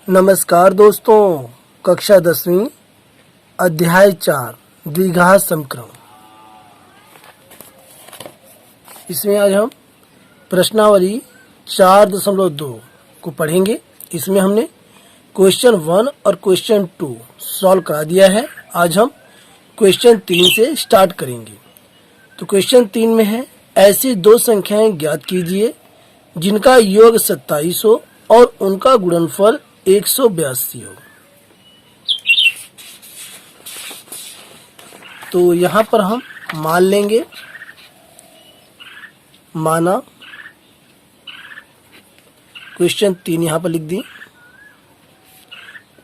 नमस्कार दोस्तों, कक्षा 10वीं अध्याय 4 द्विघात समक्रम। इसमें आज हम प्रश्नावली 4.2 को पढ़ेंगे। इसमें हमने क्वेश्चन 1 और क्वेश्चन 2 सॉल्व करा दिया है। आज हम क्वेश्चन 3 से स्टार्ट करेंगे। तो क्वेश्चन 3 में है, ऐसी दो संख्याएं ज्ञात कीजिए जिनका योग 27 हो और उनका गुणनफल 182 हो। तो यहाँ पर हम मान लेंगे, माना क्वेश्चन 3 यहाँ पर लिख दी।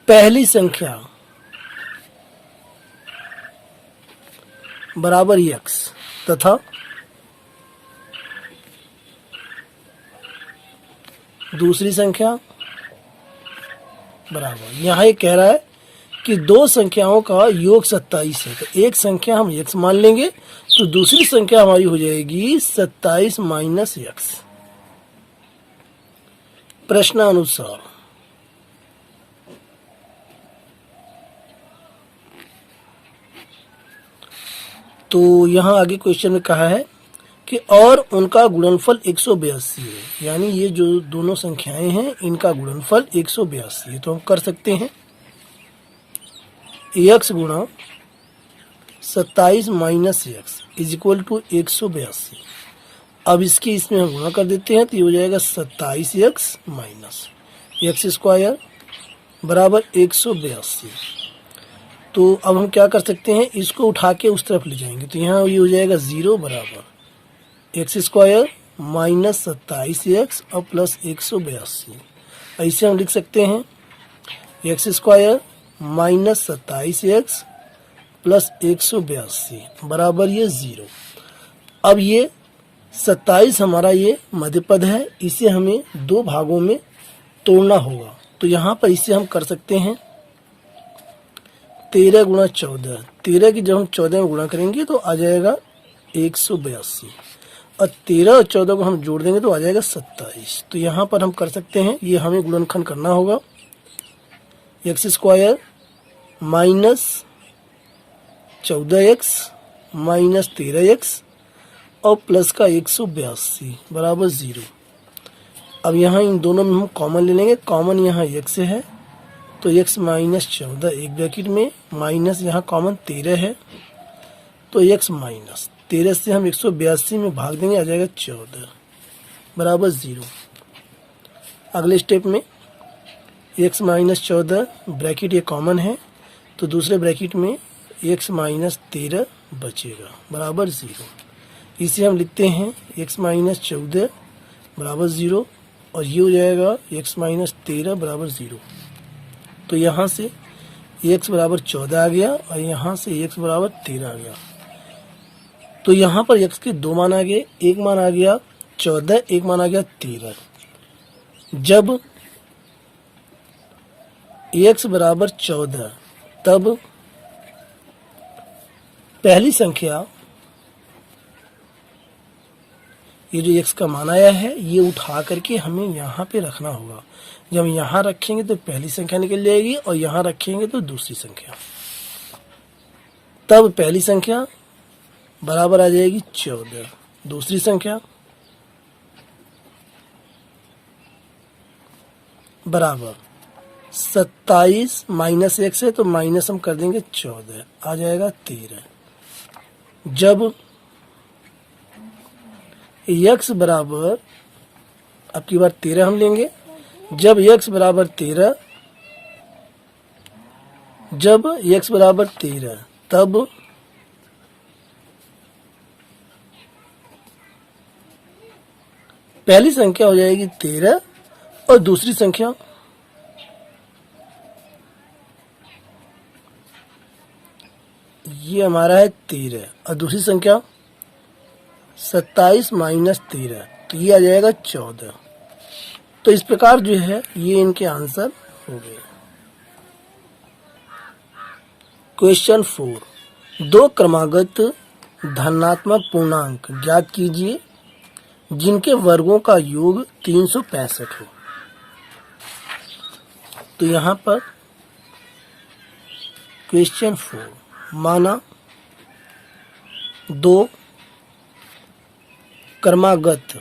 पहली संख्या बराबर x तथा दूसरी संख्या बराबर, यहाँ ये कह रहा है कि दो संख्याओं का योग 27 है। तो एक संख्या हम x मान लेंगे तो दूसरी संख्या हमारी हो जाएगी 27 माइनस x। प्रश्नानुसार तो यहाँ आगे क्वेश्चन में कहा है कि और उनका गुणनफल 182 है, यानी ये जो दोनों संख्याएं हैं इनका गुणनफल 182 है। तो हम कर सकते हैं x गुणा 27 minus x is equal to 182। अब इसके इसमें हम गुणा कर देते हैं तो ये हो जाएगा 27x माइनस एक्स स्क्वायर बराबर 182। तो अब हम क्या कर सकते हैं, इसको उठा के उस तरफ ले जाएंगे तो यहाँ ये हो जाएगा 0 बराबर एक्स स्क्वायर माइनस 27x और प्लस 182। ऐसे हम लिख सकते हैं x square minus 27x plus 182 बराबर ये 0। अब ये 27 हमारा ये मध्य पद है, इसे हमें दो भागों में तोड़ना होगा। तो यहाँ पर इसे हम कर सकते हैं 13 गुणा 14। 13 की जब हम 14 में गुणा करेंगे तो आ जाएगा 182 और 13 और 14 को हम जोड़ देंगे तो आ जाएगा 27। तो यहाँ पर हम कर सकते हैं, ये हमें गुणनखंड करना होगा x square minus 14x minus 13x और प्लस का 182 बराबर 0। अब यहाँ इन दोनों में हम कॉमन ले लेंगे। कॉमन यहाँ x है तो x माइनस 14 एक ब्रैकेट में माइनस यहाँ कॉमन 13 है तो x माइनस 13 से हम 182 में भाग देंगे, आ जाएगा 14 बराबर 0। अगले स्टेप में x माइनस 14 ब्रैकेट ये कॉमन है तो दूसरे ब्रैकेट में x माइनस 13 बचेगा बराबर 0। इसे हम लिखते हैं x माइनस 14 बराबर 0 और ये हो जाएगा x माइनस 13 बराबर 0। तो यहाँ से x बराबर 14 आ गया और यहाँ से x बराबर 13 आ गया। तो यहाँ पर x के दो मान आ गए, एक मान आ गया 14, एक मान आ गया 13। जब x बराबर 14 तब पहली संख्या ये जो x का मान आया है ये उठा करके हमें यहाँ पे रखना होगा। जब यहाँ रखेंगे तो पहली संख्या निकल जाएगी और यहाँ रखेंगे तो दूसरी संख्या। तब पहली संख्या बराबर आ जाएगी 14, दूसरी संख्या बराबर 27 माइनस x है तो माइनस हम कर देंगे 14, आ जाएगा 13। जब x बराबर, अब की बार 13 हम लेंगे, जब x बराबर 13, जब x बराबर 13 तब पहली संख्या हो जाएगी 13 और दूसरी संख्या ये हमारा है 13 और दूसरी संख्या 27 माइनस 13 तो ये आ जाएगा 14। तो इस प्रकार जो है ये इनके आंसर हो गए। क्वेश्चन 4, दो क्रमागत धनात्मक पूर्णांक ज्ञात कीजिए जिनके वर्गों का योग 365 हो। तो यहाँ पर क्वेश्चन 4 माना 2 क्रमागत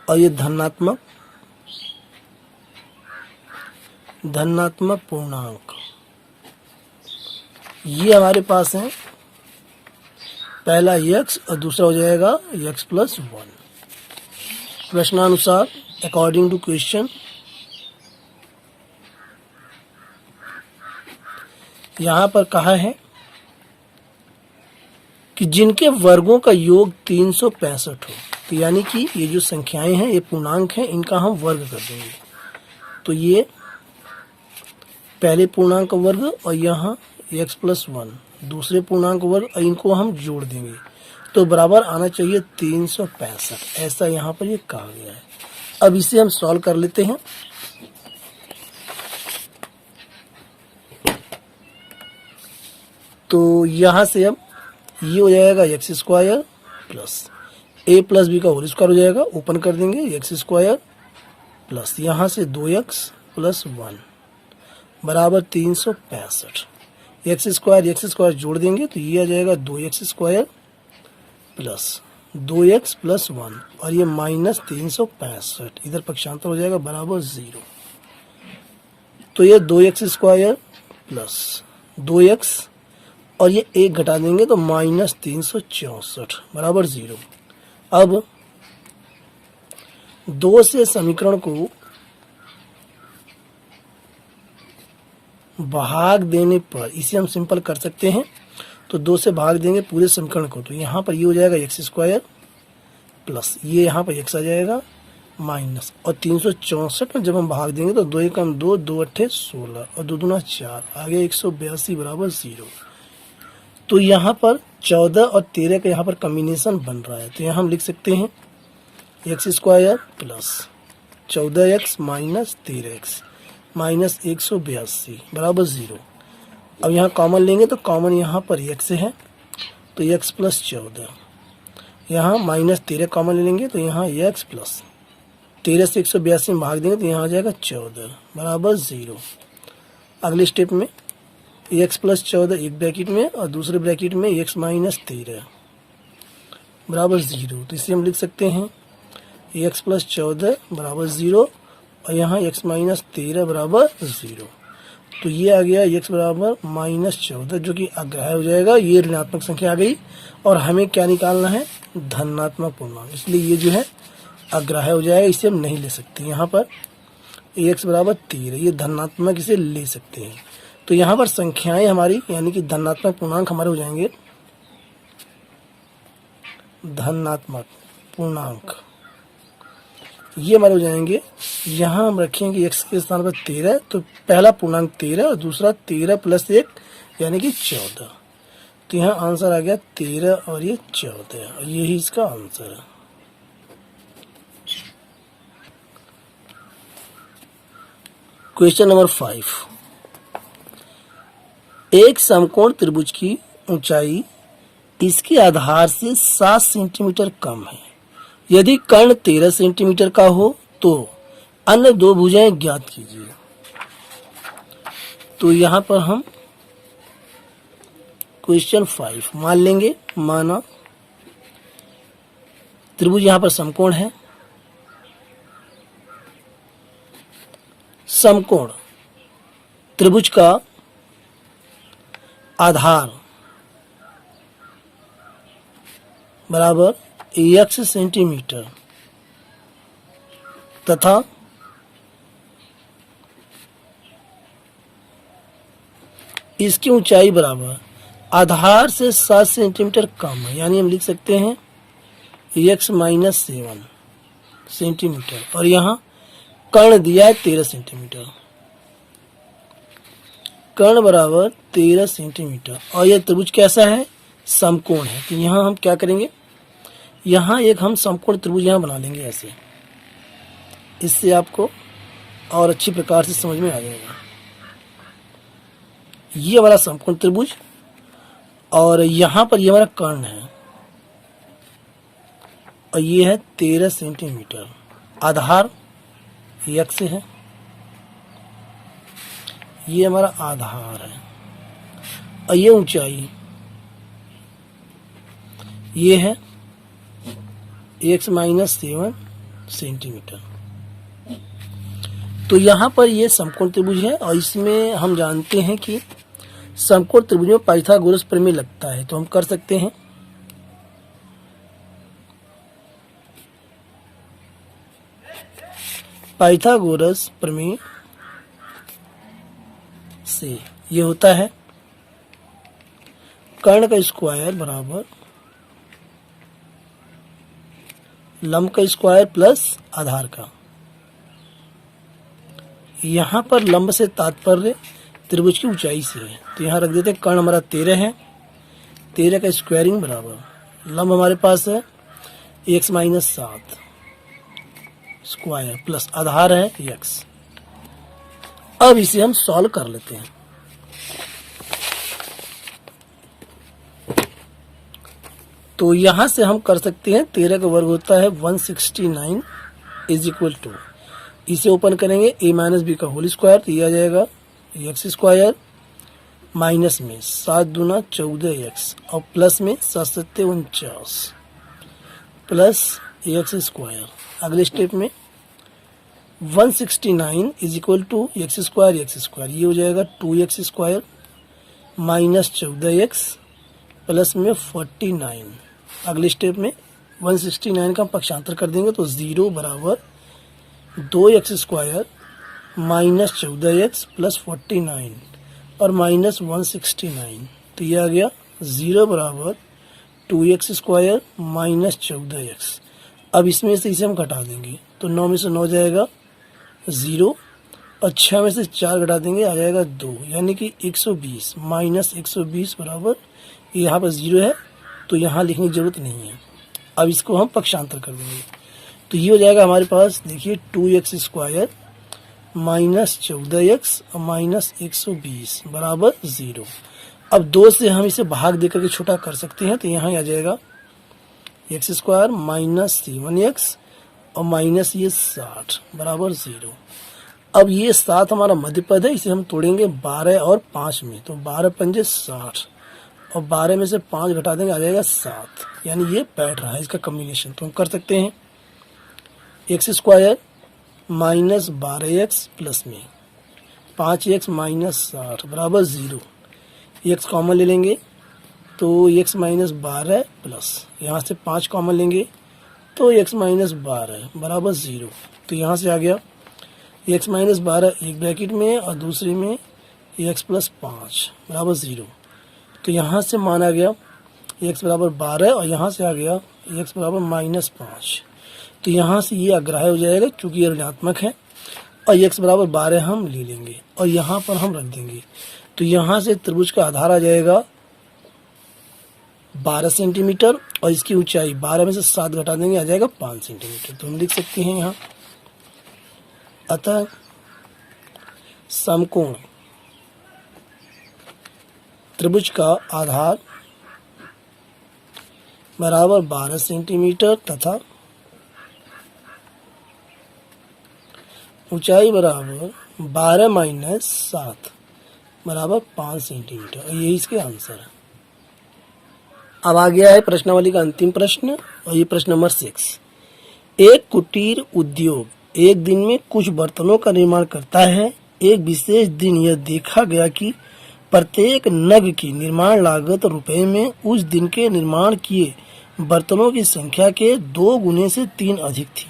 और ये धनात्मक पूर्णांक ये हमारे पास है। पहला x और दूसरा हो जाएगा x प्लस 1। प्रश्नानुसार अकॉर्डिंग टू क्वेश्चन यहाँ पर कहा है कि जिनके वर्गों का योग 365 हो, तो यानी कि ये जो संख्याएं हैं ये पूर्णांक हैं, इनका हम वर्ग कर देंगे। तो ये पहले पूर्णांक वर्ग और यहाँ x प्लस 1 दूसरे पूर्णांक वर्ग और इनको हम जोड़ देंगे तो बराबर आना चाहिए 365। ऐसा यहाँ पर ये कहा गया है। अब इसे हम सॉल्व कर लेते हैं। तो यहाँ से अब ये हो जाएगा X square plus a plus B का होल स्क्वायर हो जाएगा, ओपन कर देंगे एक्स स्क्वायर प्लस यहाँ से 2x प्लस 1 बराबर 365। एक्स स्क्वायर जोड़ देंगे तो ये आ जाएगा 2x square plus 2x plus 1 और ये माइनस 365, इधर पक्षांतर हो जाएगा बराबर 0। तो ये 2x स्क्वायर प्लस 2x और ये 1 घटा देंगे तो माइनस 364 बराबर 0। अब 2 से समीकरण को भाग देने पर इसे हम सिंपल कर सकते हैं। तो 2 से भाग देंगे पूरे समीकरण को, तो यहाँ पर ये हो जाएगा एक्स स्क्वायर प्लस ये यहाँ पर x आ जाएगा माइनस और 364 में जब हम भाग देंगे तो 2 एकम 2, 2 अट्ठे 16 और 2 दूना 4 आगे 182 बराबर 0। तो यहाँ पर 14 और 13 का यहाँ पर कॉम्बिनेशन बन रहा है, तो यहाँ हम लिख सकते हैं x square plus 14x minus 13x minus 182 बराबर 0। अब यहाँ कॉमन लेंगे तो कॉमन यहाँ पर x है तो x प्लस 14, यहाँ माइनस 13 कॉमन ले लेंगे तो यहाँ x प्लस 13 से 182 में भाग देंगे तो यहाँ आ जाएगा 14 बराबर 0। अगले स्टेप में x प्लस 14 एक ब्रैकेट में और दूसरे ब्रैकेट में x माइनस 13 बराबर 0। तो इसे हम लिख सकते हैं x प्लस 14 बराबर 0 और यहाँ x माइनस 13 बराबर 0। तो ये आ गया x बराबर माइनस 14 जो कि अग्राह्य हो जाएगा। ये ऋणात्मक संख्या आ गई और हमें क्या निकालना है, धनात्मक पूर्णांक, इसलिए ये जो है अग्राह्य हो जाएगा, इसे हम नहीं ले सकते। यहाँ पर x बराबर 13 ये धनात्मक इसे ले सकते हैं। तो यहाँ पर संख्याएं हमारी यानी कि धनात्मक पूर्णांक हमारे हो जाएंगे धनात्मक पूर्णांक, ये हमारे हो जाएंगे। यहाँ हम रखेंगे x के स्थान पर 13, तो पहला पूर्णांक 13 और दूसरा 13 प्लस 1 यानी कि 14। तो यहाँ आंसर आ गया 13 और ये 14 और यही इसका आंसर है। क्वेश्चन नंबर 5, एक समकोण त्रिभुज की ऊंचाई इसके आधार से 7 सेंटीमीटर कम है। यदि कर्ण 13 सेंटीमीटर का हो तो अन्य दो भुजाएं ज्ञात कीजिए। तो यहाँ पर हम क्वेश्चन 5 मान लेंगे, माना त्रिभुज यहाँ पर समकोण है। समकोण त्रिभुज का आधार बराबर x सेंटीमीटर तथा इसकी ऊंचाई बराबर आधार से 7 सेंटीमीटर कम है, यानी हम लिख सकते हैं x माइनस 7 सेंटीमीटर और यहाँ कर्ण दिया है 13 सेंटीमीटर, कर्ण बराबर 13 सेंटीमीटर और यह त्रिभुज कैसा है, समकोण है। तो यहाँ हम क्या करेंगे, यहाँ एक हम समकोण त्रिभुज यहाँ बना लेंगे ऐसे, इससे आपको और अच्छी प्रकार से समझ में आ जाएगा। ये हमारा समकोण त्रिभुज और यहाँ पर ये हमारा कर्ण है और ये है 13 सेंटीमीटर, आधार x है ये हमारा आधार है, और ये ऊंचाई ये है x-7 सेंटीमीटर। तो यहाँ पर ये समकोण त्रिभुज है, और इसमें हम जानते हैं कि समकोण त्रिभुज में पाइथागोरस प्रमेय लगता है, तो हम कर सकते हैं। पाइथागोरस प्रमेय से ये होता है कर्ण का स्क्वायर बराबर लंब का स्क्वायर प्लस आधार का। यहाँ पर लंब से तात्पर्य त्रिभुज की ऊंचाई से है, तो यहाँ रख देते हैं कर्ण हमारा 13 है, 13 का स्क्वायरिंग बराबर लंब हमारे पास है x-7 स्क्वायर प्लस आधार है x। अब इसे हम सॉल्व कर लेते हैं। तो यहां से हम कर सकते हैं 13 का वर्ग होता है 169 इज इक्वल टू, इसे ओपन करेंगे a माइनस बी का होल स्क्वायर, तो ये आ जाएगा एक्स स्क्वायर माइनस में 7 दूना 14x और प्लस में 7 49 प्लस एक्स स्क्वायर। अगले स्टेप में 169 is equal to X square, ये हो जाएगा 2x square minus 14x plus में 49। अगले स्टेप में 169 का पक्षांतर कर देंगे तो 0 बराबर 2x square minus 14x plus 49 और माइनस 169, तो ये आ गया 0 बराबर 2x स्क्वायर माइनस 14x। अब इसमें से इसे हम घटा देंगे तो 9 में से 9 जाएगा 0 और 6 में से 4 घटा देंगे आ जाएगा 2, यानी कि 120 माइनस 120 बराबर, यहाँ पर 0 है तो यहाँ लिखने की जरूरत नहीं है। अब इसको हम पक्षांतर कर देंगे तो ये हो जाएगा हमारे पास, देखिए 2x स्क्वायर माइनस 14x और माइनस 120 बराबर 0। अब 2 से हम इसे भाग देकर के छोटा कर सकते हैं, तो यहाँ आ जाएगा x स्क्वायर माइनस 7x और माइनस ये 60 बराबर 0। अब ये 7 हमारा मध्य पद है, इसे हम तोड़ेंगे 12 और 5 में, तो 12 पंजे 60 और 12 में से 5 घटा देंगे आ जाएगा 7, यानी ये बैठ रहा है इसका कॉम्बिनेशन। तो हम कर सकते हैं x square minus 12x plus में 5x माइनस 60 बराबर 0, x कॉमन ले लेंगे तो x माइनस 12 प्लस यहाँ से 5 कॉमन लेंगे तो x माइनस 12 बराबर 0। तो यहाँ से आ गया x माइनस 12 एक ब्रैकेट में और दूसरे में x प्लस 5 बराबर 0। तो यहाँ से माना गया x बराबर 12 और यहाँ से आ गया x बराबर माइनस 5, तो यहाँ से ये अग्राह्य हो जाएगा क्योंकि ये ऋणात्मक है, और x बराबर 12 हम ले लेंगे और यहाँ पर हम रख देंगे। तो यहाँ से त्रिभुज का आधार आ जाएगा 12 सेंटीमीटर और इसकी ऊंचाई 12 में से 7 घटा देंगे आ जाएगा 5 सेंटीमीटर। तो हम लिख सकते हैं यहाँ, अतः समकोण त्रिभुज का आधार बराबर 12 सेंटीमीटर तथा ऊंचाई बराबर 12 माइनस 7 बराबर 5 सेंटीमीटर, और यही इसके आंसर है। अब आ गया है प्रश्नावली का अंतिम प्रश्न, और ये प्रश्न नंबर 6। एक कुटीर उद्योग एक दिन में कुछ बर्तनों का निर्माण करता है। एक विशेष दिन यह देखा गया कि प्रत्येक नग की निर्माण लागत रुपए में उस दिन के निर्माण किए बर्तनों की संख्या के 2 गुने से 3 अधिक थी।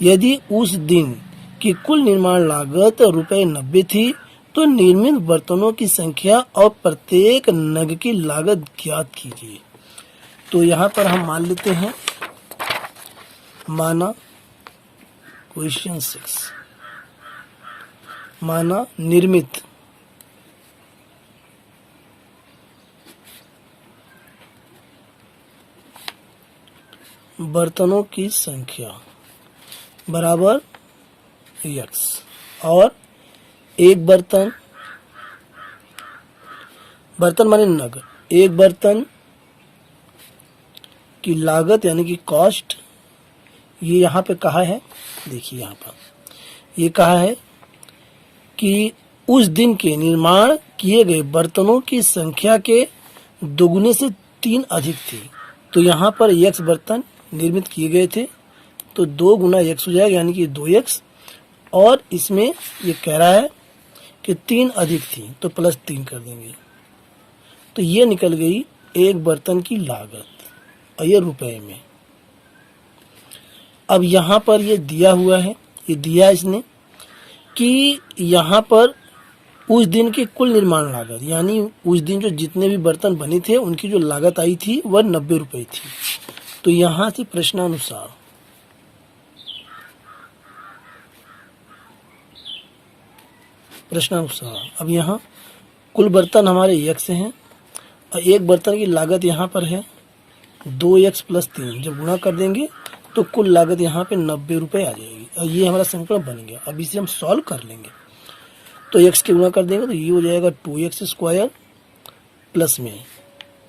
यदि उस दिन की कुल निर्माण लागत रुपए 90 थी तो निर्मित बर्तनों की संख्या और प्रत्येक नग की लागत ज्ञात कीजिए। तो यहाँ पर हम मान लेते हैं, माना क्वेश्चन 6, माना निर्मित बर्तनों की संख्या बराबर x और एक बर्तन, बर्तन माने नग, एक बर्तन की लागत यानी कि कॉस्ट, ये यहाँ पे कहा है, देखिए यहाँ पर ये कहा है कि उस दिन के निर्माण किए गए बर्तनों की संख्या के दोगुने से 3 अधिक थी। तो यहाँ पर x बर्तन निर्मित किए गए थे, तो 2 गुना x हो जाएगा, यानी कि 2x, और इसमें ये कह रहा है कि 3 अधिक थी, तो प्लस 3 कर देंगे। तो ये निकल गई एक बर्तन की लागत, और ये रुपए में। अब यहाँ पर ये दिया हुआ है, ये दिया इसने कि यहाँ पर उस दिन की कुल निर्माण लागत, यानी उस दिन जो जितने भी बर्तन बने थे उनकी जो लागत आई थी वह 90 रुपये थी। तो यहाँ से प्रश्नानुसार अब यहाँ कुल बर्तन हमारे x हैं, और एक बर्तन की लागत यहाँ पर है 2x प्लस 3। जब गुणा कर देंगे तो कुल लागत यहाँ पे 90 रुपये आ जाएगी, और ये हमारा समीकरण बन गया। अब इसे हम सॉल्व कर लेंगे, तो x के गुणा कर देंगे तो ये हो जाएगा 2x स्क्वायर प्लस में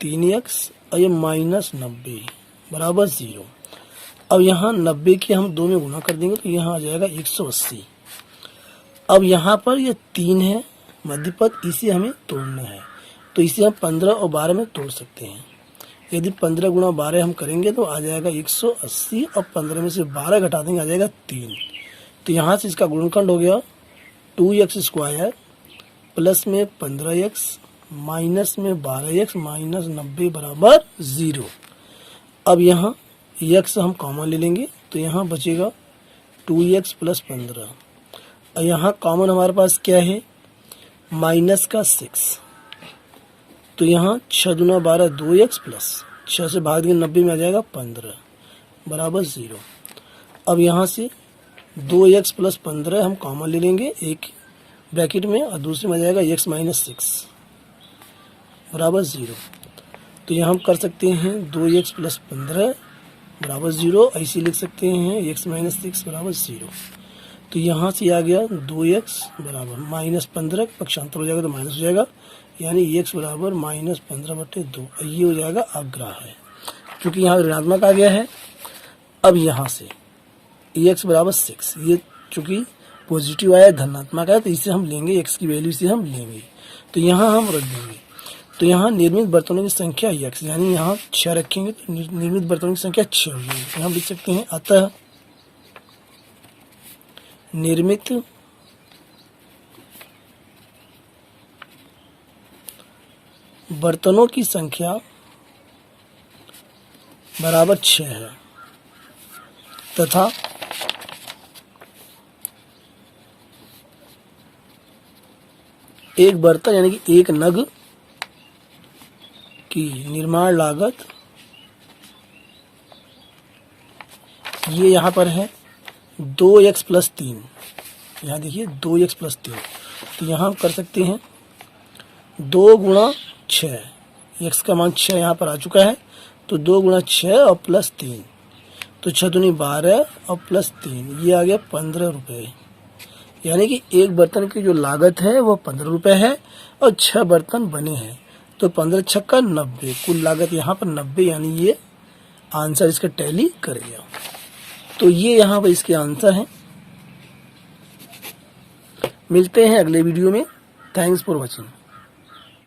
3x, और ये माइनस 90 बराबर 0। अब यहाँ 90 के हम 2 में गुणा कर देंगे तो यहाँ आ जाएगा 180। अब यहाँ पर ये 3 है मध्यपद, इसे हमें तोड़ना है, तो इसे हम 15 और 12 में तोड़ सकते हैं। यदि 15 गुणा 12 हम करेंगे तो आ जाएगा 180, और 15 में से 12 घटा देंगे आ जाएगा 3। तो यहाँ से इसका गुणनखंड हो गया 2x स्क्वायर प्लस में 15x माइनस में 12x माइनस 90 बराबर 0। अब यहाँ x हम कॉमन ले लेंगे, तो यहाँ बचेगा 2x प्लस 15, और यहाँ कॉमन हमारे पास क्या है, माइनस का 6। तो यहाँ 6 दूना 12 2x प्लस 6 से भाग देंगे 90 में आ जाएगा 15 बराबर 0। अब यहाँ से 2x प्लस 15 हम कॉमन ले लेंगे एक ब्रैकेट में, और दूसरे में आ जाएगा x माइनस 6 बराबर 0। तो यहाँ हम कर सकते हैं 2x प्लस 15 बराबर 0, ऐसे लिख सकते हैं x माइनस 6 बराबर 0। तो यहाँ से आ गया 2x बराबर माइनस 15, पक्षांतर हो जाएगा तो माइनस हो जाएगा, यानी x बराबर माइनस 15/2, ये हो जाएगा अग्राह्य, क्योंकि यहाँ ऋणात्मक आ गया है। अब यहाँ से x बराबर 6, ये चूँकि पॉजिटिव आया धनात्मक आया, तो इसे हम लेंगे, x की वैल्यू से हम लेंगे, तो यहाँ हम रख देंगे। तो यहाँ निर्मित बर्तनों की संख्या x, यानी यहाँ 6 रखेंगे तो निर्मित बर्तनों की संख्या 6 होगी। तो हम लिख सकते हैं अतः निर्मित बर्तनों की संख्या बराबर 6 है, तथा एक बर्तन यानी कि एक नग की निर्माण लागत ये यहाँ पर है 2x प्लस 3। यहाँ देखिए 2x प्लस 3, तो यहाँ हम कर सकते हैं 2 गुणा 6, x का मान 6 यहाँ पर आ चुका है, तो 2 गुणा 6 और प्लस 3, तो 6 दूनी 12 और प्लस 3, ये आ गया 15 रुपये। यानी कि एक बर्तन की जो लागत है वो 15 रुपये है, और 6 बर्तन बने हैं, तो 15 छक्का 90, कुल लागत यहाँ पर 90, यानी ये आंसर इसका टैली करेगा। तो ये यहाँ पर इसके आंसर हैं। मिलते हैं अगले वीडियो में। Thanks for watching.